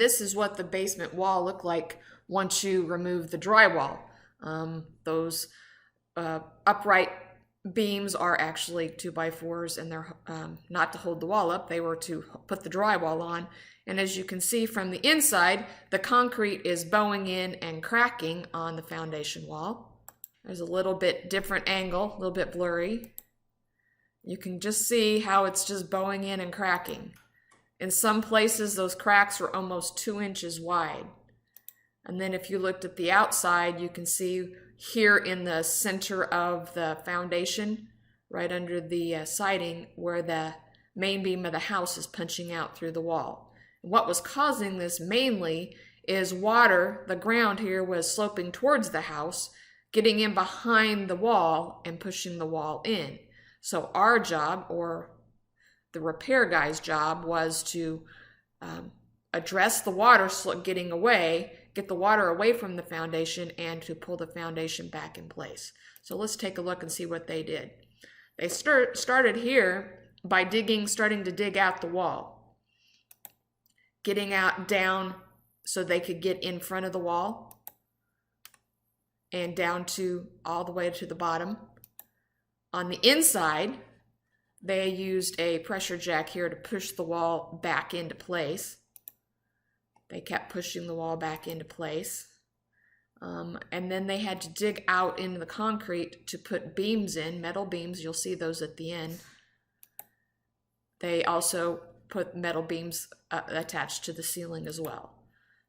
this is what the basement wall looked like once you remove the drywall. Those upright beams are actually 2x4s, and they're not to hold the wall up. They were to put the drywall on. And as you can see from the inside, the concrete is bowing in and cracking on the foundation wall. There's a little bit different angle, a little bit blurry. You can just see how it's just bowing in and cracking. In some places, those cracks were almost 2 inches wide. And then if you looked at the outside, you can see here in the center of the foundation, right under the siding, where the main beam of the house is punching out through the wall. And what was causing this mainly is water. The ground here was sloping towards the house, getting in behind the wall and pushing the wall in. So our job, or the repair guy's job, was to address the water getting away, get the water away from the foundation, and to pull the foundation back in place. So let's take a look and see what they did. They started here by starting to dig out the wall, getting out down so they could get in front of the wall and down to all the way to the bottom. On the inside, they used a pressure jack here to push the wall back into place. They kept pushing the wall back into place. And then they had to dig out into the concrete to put beams in, metal beams. You'll see those at the end. They also put metal beams attached to the ceiling as well.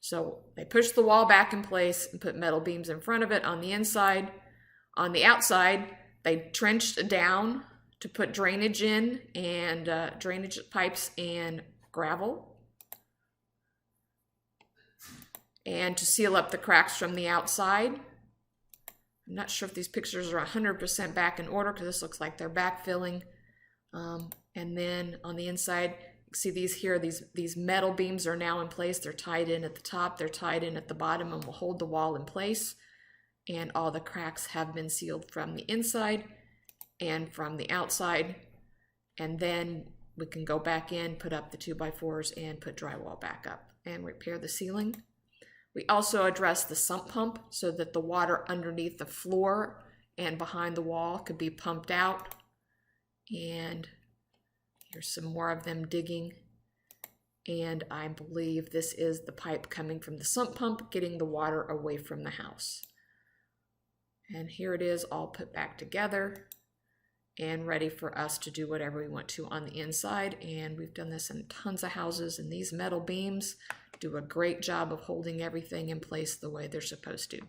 So they pushed the wall back in place and put metal beams in front of it on the inside. On the outside, they trenched down to put drainage in, and drainage pipes and gravel, and to seal up the cracks from the outside. I'm not sure if these pictures are 100% back in order, because this looks like they're backfilling. And then on the inside, you see these here, these metal beams are now in place. They're tied in at the top, they're tied in at the bottom, and will hold the wall in place. And all the cracks have been sealed from the inside and from the outside. And then we can go back in, put up the 2x4s, and put drywall back up and repair the ceiling. We also addressed the sump pump so that the water underneath the floor and behind the wall could be pumped out. And here's some more of them digging. And I believe this is the pipe coming from the sump pump, getting the water away from the house. And here it is all put back together and ready for us to do whatever we want to on the inside. And we've done this in tons of houses, and these metal beams do a great job of holding everything in place the way they're supposed to.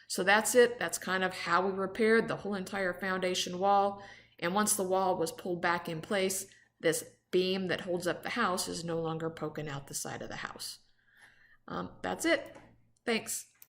So that's it. That's kind of how we repaired the whole entire foundation wall. And once the wall was pulled back in place, this beam that holds up the house is no longer poking out the side of the house. That's it. Thanks.